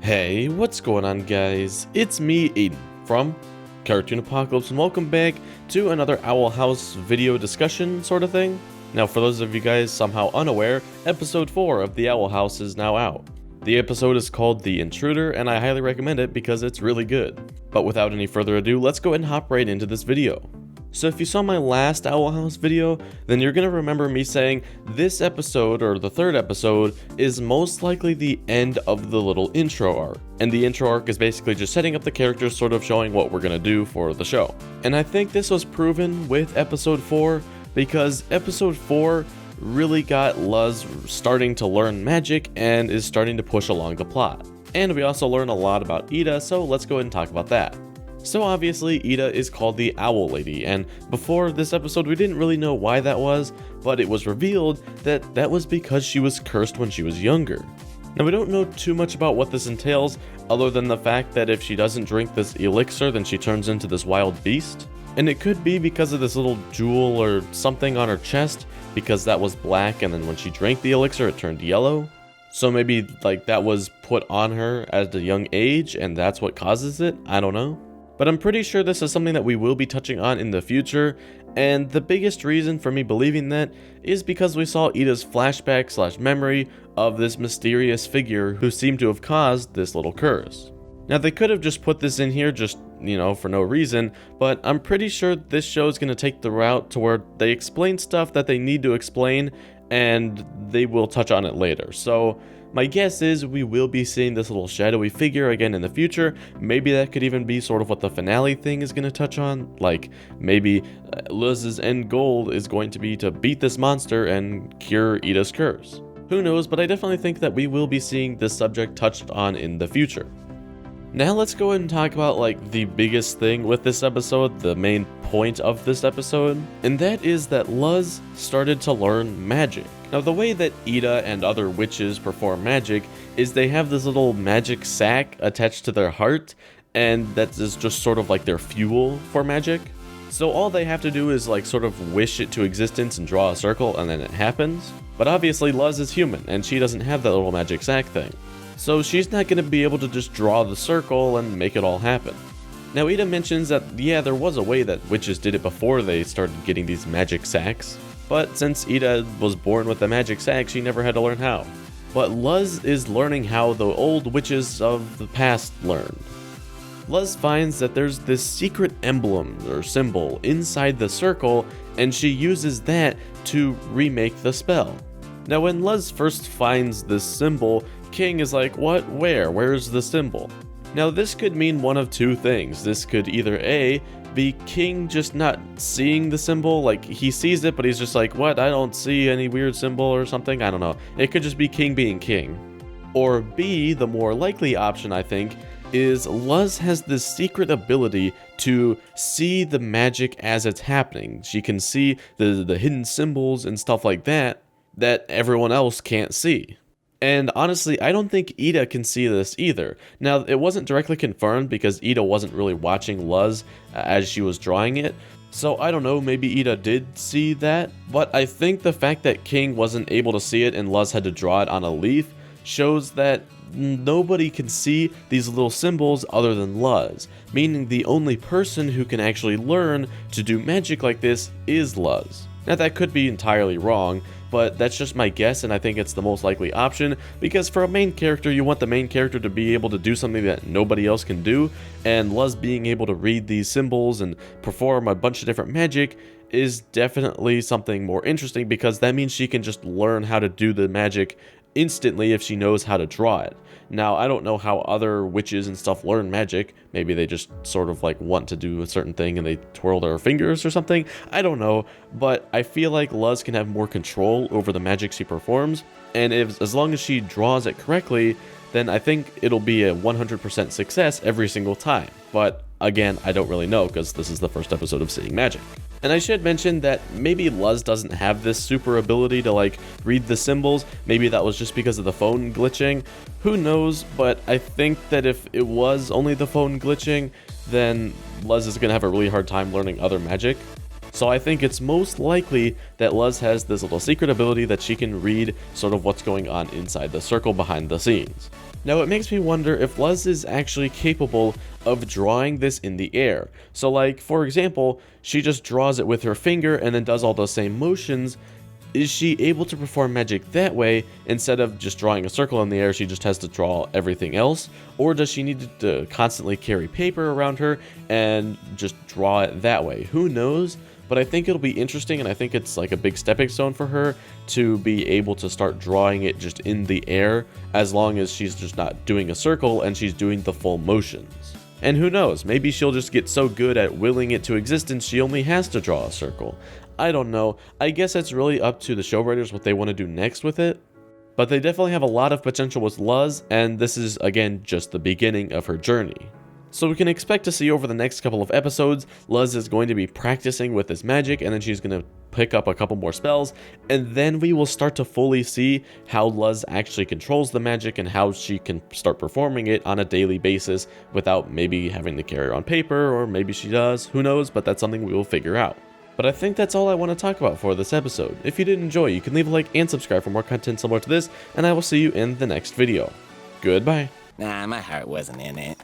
Hey, what's going on, guys? It's me, Aiden, from Cartoon Apocalypse, and welcome back to another Owl House video discussion sort of thing. Now, for those of you guys somehow unaware, episode 4 of the Owl House is now out. The episode is called The Intruder, and I highly recommend it because it's really good. But without any further ado, let's go ahead and hop right into this video. So if you saw my last Owl House video, then you're going to remember me saying this episode, or the third episode, is most likely the end of the little intro arc. And the intro arc is basically just setting up the characters, sort of showing what we're going to do for the show. And I think this was proven with episode 4, because episode 4 really got Luz starting to learn magic and is starting to push along the plot. And we also learn a lot about Ida, so let's go ahead and talk about that. So obviously, Ida is called the Owl Lady, and before this episode we didn't really know why that was, but it was revealed that that was because she was cursed when she was younger. Now we don't know too much about what this entails, other than the fact that if she doesn't drink this elixir, then she turns into this wild beast. And it could be because of this little jewel or something on her chest, because that was black, and then when she drank the elixir it turned yellow. So maybe like that was put on her at a young age, and that's what causes it, I don't know. But I'm pretty sure this is something that we will be touching on in the future, and the biggest reason for me believing that is because we saw Ida's flashback / memory of this mysterious figure who seemed to have caused this little curse. Now they could have just put this in here just, for no reason, but I'm pretty sure this show is going to take the route to where they explain stuff that they need to explain, and they will touch on it later. So my guess is we will be seeing this little shadowy figure again in the future. Maybe that could even be sort of what the finale thing is going to touch on. Like, maybe Luz's end goal is going to be to beat this monster and cure Ida's curse. Who knows, but I definitely think that we will be seeing this subject touched on in the future. Now let's go ahead and talk about like the biggest thing with this episode, the main point of this episode, and that is that Luz started to learn magic. Now the way that Ida and other witches perform magic is they have this little magic sack attached to their heart, and that is just sort of like their fuel for magic. So all they have to do is like sort of wish it to existence and draw a circle, and then it happens. But obviously Luz is human and she doesn't have that little magic sack thing. So she's not going to be able to just draw the circle and make it all happen. Now Ida mentions that yeah, there was a way that witches did it before they started getting these magic sacks, but since Ida was born with a magic sack, she never had to learn how. But Luz is learning how the old witches of the past learned. Luz finds that there's this secret emblem or symbol inside the circle, and she uses that to remake the spell. Now when Luz first finds this symbol, King is like, what? Where's the symbol? Now this could mean one of two things. This could either A, be King just not seeing the symbol, like he sees it but he's just like, what? I don't see any weird symbol or something, I don't know. It could just be King being King. Or B, the more likely option I think, is Luz has this secret ability to see the magic as it's happening. She can see the hidden symbols and stuff like that everyone else can't see. And honestly, I don't think Ida can see this either. Now, it wasn't directly confirmed because Ida wasn't really watching Luz as she was drawing it. So I don't know, maybe Ida did see that. But I think the fact that King wasn't able to see it and Luz had to draw it on a leaf shows that nobody can see these little symbols other than Luz. Meaning the only person who can actually learn to do magic like this is Luz. Now that could be entirely wrong, but that's just my guess, and I think it's the most likely option, because for a main character, you want the main character to be able to do something that nobody else can do, and Luz being able to read these symbols and perform a bunch of different magic is definitely something more interesting, because that means she can just learn how to do the magic instantly if she knows how to draw it. Now, I don't know how other witches and stuff learn magic. Maybe they just sort of like want to do a certain thing and they twirl their fingers or something. I don't know, but I feel like Luz can have more control over the magic she performs, and as long as she draws it correctly, then I think it'll be a 100% success every single time. But again, I don't really know because this is the first episode of Seeing Magic. And I should mention that maybe Luz doesn't have this super ability to like read the symbols. Maybe that was just because of the phone glitching. Who knows, but I think that if it was only the phone glitching, then Luz is going to have a really hard time learning other magic. So I think it's most likely that Luz has this little secret ability that she can read sort of what's going on inside the circle behind the scenes. Now it makes me wonder if Luz is actually capable of drawing this in the air. So like, for example, she just draws it with her finger and then does all those same motions. Is she able to perform magic that way? Instead of just drawing a circle in the air, she just has to draw everything else? Or does she need to constantly carry paper around her and just draw it that way? Who knows? But I think it'll be interesting, and I think it's like a big stepping stone for her to be able to start drawing it just in the air, as long as she's just not doing a circle and she's doing the full motions. And who knows, maybe she'll just get so good at willing it to existence she only has to draw a circle. I don't know. I guess it's really up to the show writers what they want to do next with it. But they definitely have a lot of potential with Luz, and this is, again, just the beginning of her journey. So we can expect to see over the next couple of episodes, Luz is going to be practicing with this magic, and then she's going to pick up a couple more spells, and then we will start to fully see how Luz actually controls the magic and how she can start performing it on a daily basis without maybe having to carry it on paper, or maybe she does, who knows, but that's something we will figure out. But I think that's all I want to talk about for this episode. If you did enjoy, you can leave a like and subscribe for more content similar to this, and I will see you in the next video. Goodbye. Nah, my heart wasn't in it.